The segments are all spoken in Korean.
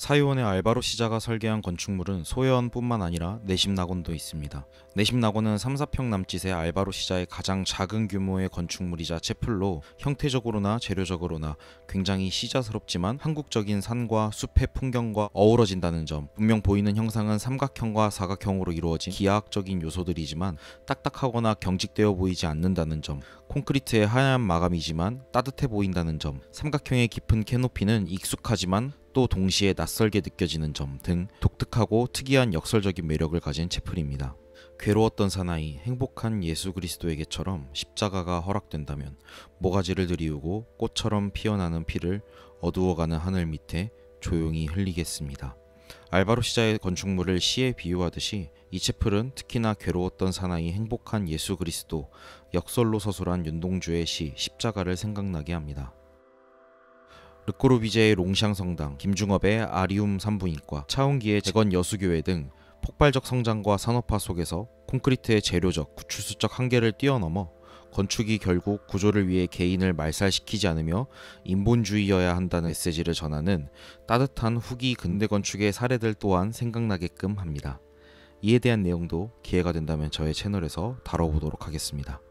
사유원의 알바로 시자가 설계한 건축물은 소혜원뿐만 아니라 내심낙원도 있습니다. 내심낙원은 3, 4평 남짓의 알바로 시자의 가장 작은 규모의 건축물이자 채플로 형태적으로나 재료적으로나 굉장히 시자스럽지만 한국적인 산과 숲의 풍경과 어우러진다는 점, 분명 보이는 형상은 삼각형과 사각형으로 이루어진 기하학적인 요소들이지만 딱딱하거나 경직되어 보이지 않는다는 점, 콘크리트의 하얀 마감이지만 따뜻해 보인다는 점, 삼각형의 깊은 캐노피는 익숙하지만 또 동시에 낯설게 느껴지는 점 등 독특하고 특이한 역설적인 매력을 가진 채플입니다. 괴로웠던 사나이, 행복한 예수 그리스도에게처럼 십자가가 허락된다면 모가지를 들이우고 꽃처럼 피어나는 피를 어두워가는 하늘 밑에 조용히 흘리겠습니다. 알바로 시자의 건축물을 시에 비유하듯이 이 채플은 특히나 괴로웠던 사나이, 행복한 예수 그리스도, 역설로 서술한 윤동주의 시 십자가를 생각나게 합니다. 르꼬르비제의 롱샹 성당, 김중업의 아리움 산부인과, 차운기의 재건 여수교회 등 폭발적 성장과 산업화 속에서 콘크리트의 재료적, 구출수적 한계를 뛰어넘어 건축이 결국 구조를 위해 개인을 말살시키지 않으며 인본주의여야 한다는 메시지를 전하는 따뜻한 후기 근대 건축의 사례들 또한 생각나게끔 합니다. 이에 대한 내용도 기회가 된다면 저의 채널에서 다뤄보도록 하겠습니다.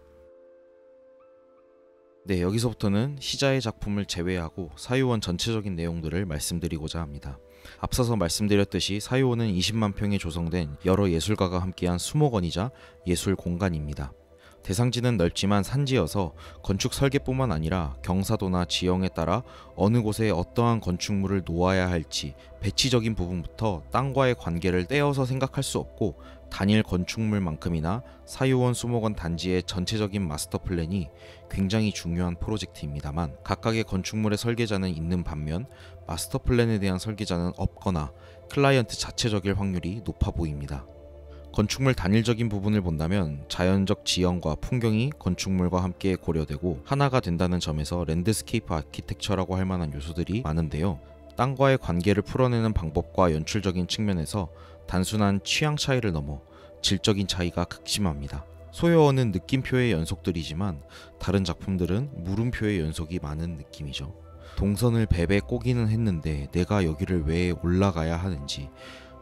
네, 여기서부터는 시자의 작품을 제외하고 사유원 전체적인 내용들을 말씀드리고자 합니다. 앞서서 말씀드렸듯이 사유원은 20만 평에 조성된 여러 예술가가 함께한 수목원이자 예술 공간입니다. 대상지는 넓지만 산지여서 건축 설계뿐만 아니라 경사도나 지형에 따라 어느 곳에 어떠한 건축물을 놓아야 할지 배치적인 부분부터 땅과의 관계를 떼어서 생각할 수 없고, 단일 건축물만큼이나 사유원 수목원 단지의 전체적인 마스터 플랜이 굉장히 중요한 프로젝트입니다만, 각각의 건축물의 설계자는 있는 반면 마스터 플랜에 대한 설계자는 없거나 클라이언트 자체적일 확률이 높아 보입니다. 건축물 단일적인 부분을 본다면 자연적 지형과 풍경이 건축물과 함께 고려되고 하나가 된다는 점에서 랜드스케이프 아키텍처라고 할 만한 요소들이 많은데요. 땅과의 관계를 풀어내는 방법과 연출적인 측면에서 단순한 취향 차이를 넘어 질적인 차이가 극심합니다. 소요어는 느낌표의 연속들이지만 다른 작품들은 물음표의 연속이 많은 느낌이죠. 동선을 베베 꼬기는 했는데 내가 여기를 왜 올라가야 하는지,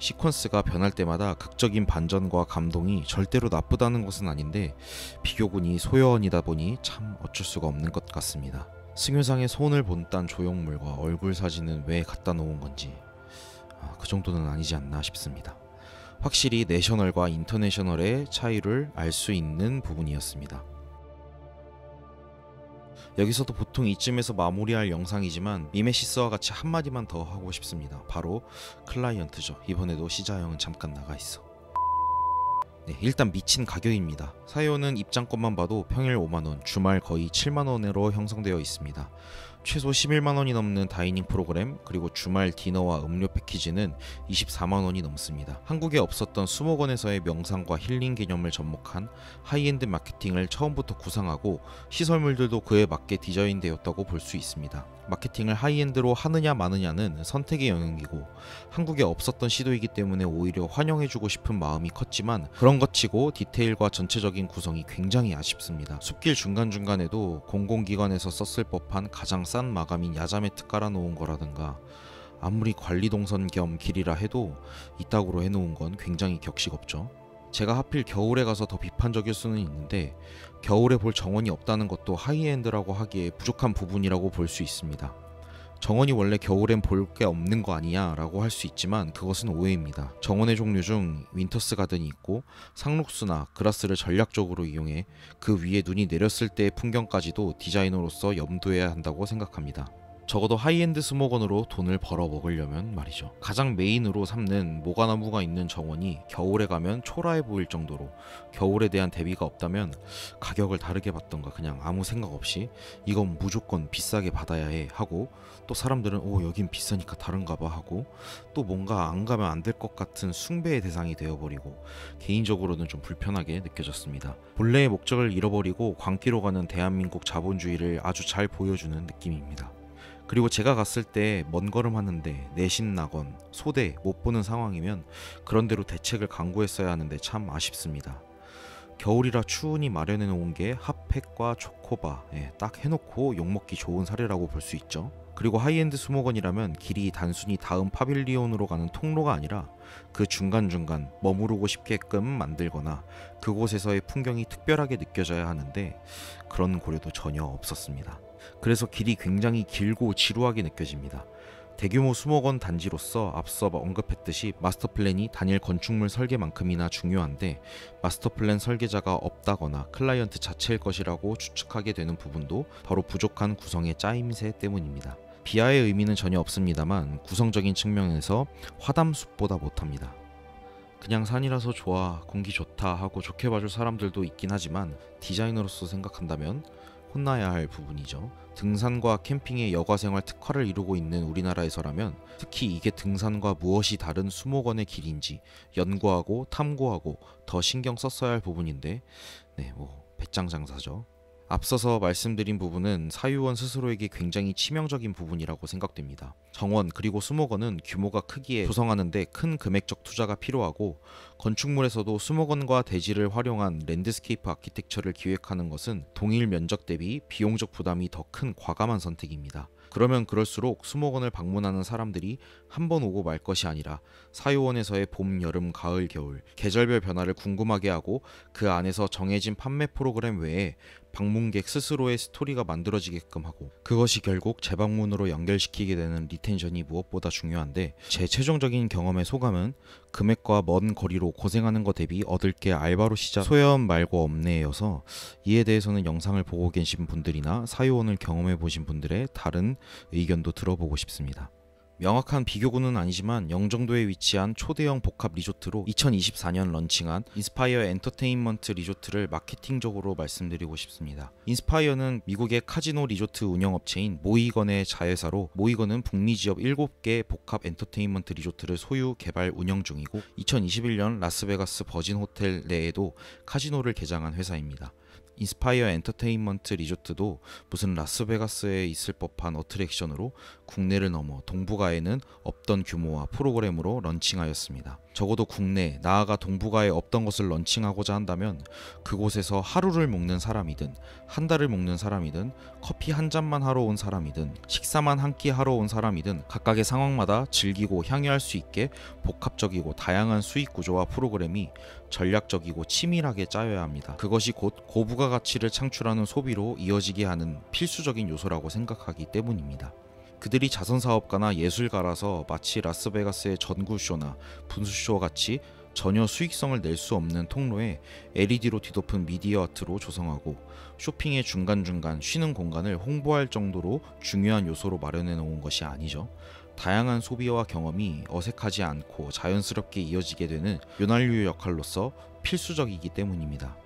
시퀀스가 변할 때마다 극적인 반전과 감동이 절대로 나쁘다는 것은 아닌데 비교군이 소여원이다 보니 참 어쩔 수가 없는 것 같습니다. 승효상의 손을 본딴 조형물과 얼굴 사진은 왜 갖다 놓은 건지 그 정도는 아니지 않나 싶습니다. 확실히 내셔널과 인터내셔널의 차이를 알 수 있는 부분이었습니다. 여기서도 보통 이쯤에서 마무리할 영상이지만 미메시스와 같이 한마디만 더 하고 싶습니다. 바로 클라이언트죠. 이번에도 시자형은 잠깐 나가 있어. 네, 일단 미친 가격입니다. 사유원은 입장권만 봐도 평일 5만원, 주말 거의 7만원으로 형성되어 있습니다. 최소 11만원이 넘는 다이닝 프로그램, 그리고 주말 디너와 음료 패키지는 24만원이 넘습니다. 한국에 없었던 수목원에서의 명상과 힐링 개념을 접목한 하이엔드 마케팅을 처음부터 구상하고 시설물들도 그에 맞게 디자인되었다고 볼 수 있습니다. 마케팅을 하이엔드로 하느냐 마느냐는 선택의 영역이고 한국에 없었던 시도이기 때문에 오히려 환영해주고 싶은 마음이 컸지만 그런 것 치고 디테일과 전체적인 구성이 굉장히 아쉽습니다. 숲길 중간중간에도 공공기관에서 썼을 법한 가장 싼 마감인 야자매트 깔아놓은 거라든가, 아무리 관리동선 겸 길이라 해도 이따구로 해놓은 건 굉장히 격식없죠. 제가 하필 겨울에 가서 더 비판적일 수는 있는데 겨울에 볼 정원이 없다는 것도 하이엔드라고 하기에 부족한 부분이라고 볼 수 있습니다. 정원이 원래 겨울엔 볼 게 없는 거 아니냐 라고 할 수 있지만 그것은 오해입니다. 정원의 종류 중 윈터스 가든이 있고 상록수나 그라스를 전략적으로 이용해 그 위에 눈이 내렸을 때의 풍경까지도 디자이너로서 염두해야 한다고 생각합니다. 적어도 하이엔드 수목원으로 돈을 벌어 먹으려면 말이죠. 가장 메인으로 삼는 모가나무가 있는 정원이 겨울에 가면 초라해 보일 정도로 겨울에 대한 대비가 없다면 가격을 다르게 받던가 그냥 아무 생각 없이 이건 무조건 비싸게 받아야 해 하고, 또 사람들은 여긴 비싸니까 다른가 봐 하고, 또 뭔가 안 가면 안 될 것 같은 숭배의 대상이 되어버리고 개인적으로는 좀 불편하게 느껴졌습니다. 본래의 목적을 잃어버리고 광기로 가는 대한민국 자본주의를 아주 잘 보여주는 느낌입니다. 그리고 제가 갔을 때 먼 걸음 하는데 내신낙원, 소대 못 보는 상황이면 그런대로 대책을 강구했어야 하는데 참 아쉽습니다. 겨울이라 추운이 마련해 놓은 게 핫팩과 초코바, 딱 해놓고 욕먹기 좋은 사례라고 볼 수 있죠. 그리고 하이엔드 수목원이라면 길이 단순히 다음 파빌리온으로 가는 통로가 아니라 그 중간중간 머무르고 싶게끔 만들거나 그곳에서의 풍경이 특별하게 느껴져야 하는데 그런 고려도 전혀 없었습니다. 그래서 길이 굉장히 길고 지루하게 느껴집니다. 대규모 수목원 단지로서 앞서 언급했듯이 마스터 플랜이 단일 건축물 설계만큼이나 중요한데 마스터 플랜 설계자가 없다거나 클라이언트 자체일 것이라고 추측하게 되는 부분도 바로 부족한 구성의 짜임새 때문입니다. 비하의 의미는 전혀 없습니다만 구성적인 측면에서 화담숲보다 못합니다. 그냥 산이라서 좋아, 공기 좋다 하고 좋게 봐줄 사람들도 있긴 하지만 디자이너로서 생각한다면 혼나야 할 부분이죠. 등산과 캠핑의 여가생활 특화를 이루고 있는 우리나라에서라면 특히 이게 등산과 무엇이 다른 수목원의 길인지 연구하고 탐구하고 더 신경 썼어야 할 부분인데 배짱장사죠. 앞서서 말씀드린 부분은 사유원 스스로에게 굉장히 치명적인 부분이라고 생각됩니다. 정원 그리고 수목원은 규모가 크기에 조성하는데 큰 금액적 투자가 필요하고 건축물에서도 수목원과 대지를 활용한 랜드스케이프 아키텍처를 기획하는 것은 동일 면적 대비 비용적 부담이 더 큰 과감한 선택입니다. 그러면 그럴수록 수목원을 방문하는 사람들이 한 번 오고 말 것이 아니라 사유원에서의 봄, 여름, 가을, 겨울 계절별 변화를 궁금하게 하고 그 안에서 정해진 판매 프로그램 외에 방문객 스스로의 스토리가 만들어지게끔 하고 그것이 결국 재방문으로 연결시키게 되는 리텐션이 무엇보다 중요한데 제 최종적인 경험의 소감은 금액과 먼 거리로 고생하는 것 대비 얻을 게 알바로 시작 소연 말고 없네여서 이에 대해서는 영상을 보고 계신 분들이나 사유원을 경험해 보신 분들의 다른 의견도 들어보고 싶습니다. 명확한 비교군은 아니지만 영종도에 위치한 초대형 복합 리조트로 2024년 런칭한 인스파이어 엔터테인먼트 리조트를 마케팅적으로 말씀드리고 싶습니다. 인스파이어는 미국의 카지노 리조트 운영업체인 모이건의 자회사로 모이건은 북미 지역 7개 복합 엔터테인먼트 리조트를 소유, 개발, 운영 중이고 2021년 라스베가스 버진 호텔 내에도 카지노를 개장한 회사입니다. 인스파이어 엔터테인먼트 리조트도 무슨 라스베가스에 있을 법한 어트랙션으로 국내를 넘어 동북아에는 없던 규모와 프로그램으로 런칭하였습니다. 적어도 국내, 나아가 동북아에 없던 것을 런칭하고자 한다면 그곳에서 하루를 묵는 사람이든 한 달을 묵는 사람이든 커피 한 잔만 하러 온 사람이든 식사만 한 끼 하러 온 사람이든 각각의 상황마다 즐기고 향유할 수 있게 복합적이고 다양한 수익 구조와 프로그램이 전략적이고 치밀하게 짜여야 합니다. 그것이 곧 고부가가치를 창출하는 소비로 이어지게 하는 필수적인 요소라고 생각하기 때문입니다. 그들이 자선사업가나 예술가라서 마치 라스베가스의 전구쇼나 분수쇼 같이 전혀 수익성을 낼 수 없는 통로에 LED로 뒤덮은 미디어 아트로 조성하고 쇼핑의 중간중간 쉬는 공간을 홍보할 정도로 중요한 요소로 마련해 놓은 것이 아니죠. 다양한 소비와 경험이 어색하지 않고 자연스럽게 이어지게 되는 요난류 역할로서 필수적이기 때문입니다.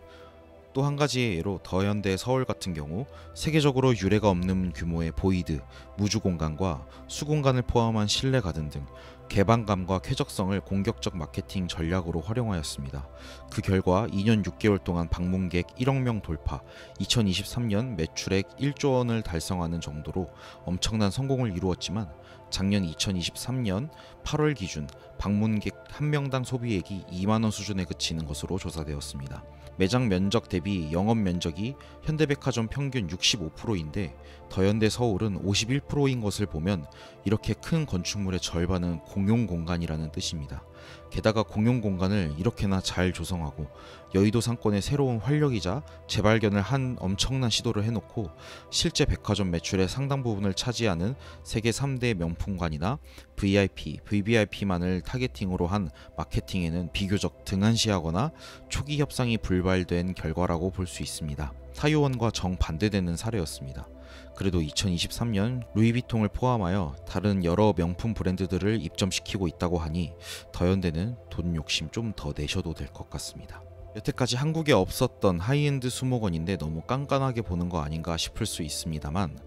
또 한 가지의 예로 더현대 서울 같은 경우 세계적으로 유례가 없는 규모의 보이드, 무주 공간과 수공간을 포함한 실내 가든 등 개방감과 쾌적성을 공격적 마케팅 전략으로 활용하였습니다. 그 결과 2년 6개월 동안 방문객 1억 명 돌파, 2023년 매출액 1조 원을 달성하는 정도로 엄청난 성공을 이루었지만 작년 2023년 8월 기준 방문객 한 명당 소비액이 2만 원 수준에 그치는 것으로 조사되었습니다. 매장 면적 대비 영업 면적이 현대백화점 평균 65%인데 더현대 서울은 51%인 것을 보면 이렇게 큰 건축물의 절반은 공용 공간이라는 뜻입니다. 게다가 공용 공간을 이렇게나 잘 조성하고 여의도 상권의 새로운 활력이자 재발견을 한 엄청난 시도를 해놓고 실제 백화점 매출의 상당 부분을 차지하는 세계 3대 명품관이나 VIP, VVIP만을 타겟팅으로 한 마케팅에는 비교적 등한시하거나 초기 협상이 불발된 결과라고 볼 수 있습니다. 사유원과 정반대되는 사례였습니다. 그래도 2023년 루이비통을 포함하여 다른 여러 명품 브랜드들을 입점시키고 있다고 하니 더현대는 돈 욕심 좀 더 내셔도 될 것 같습니다. 여태까지 한국에 없었던 하이엔드 수목원인데 너무 깐깐하게 보는 거 아닌가 싶을 수 있습니다만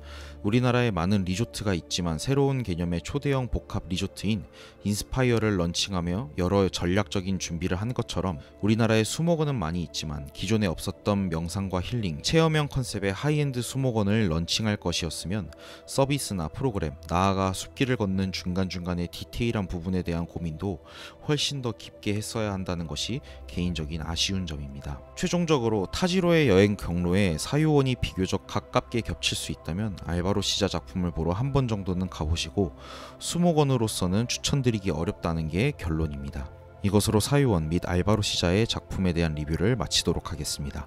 우리나라에 많은 리조트가 있지만 새로운 개념의 초대형 복합 리조트인 인스파이어를 런칭하며 여러 전략적인 준비를 한 것처럼 우리나라에 수목원은 많이 있지만 기존에 없었던 명상과 힐링, 체험형 컨셉의 하이엔드 수목원을 런칭할 것이었으면 서비스나 프로그램, 나아가 숲길을 걷는 중간중간의 디테일한 부분에 대한 고민도 훨씬 더 깊게 했어야 한다는 것이 개인적인 아쉬움입니다. 아쉬운 점입니다. 최종적으로 타지로의 여행 경로에 사유원이 비교적 가깝게 겹칠 수 있다면 알바로 시자 작품을 보러 한 번 정도는 가보시고 수목원으로서는 추천드리기 어렵다는 게 결론입니다. 이것으로 사유원 및 알바로 시자의 작품에 대한 리뷰를 마치도록 하겠습니다.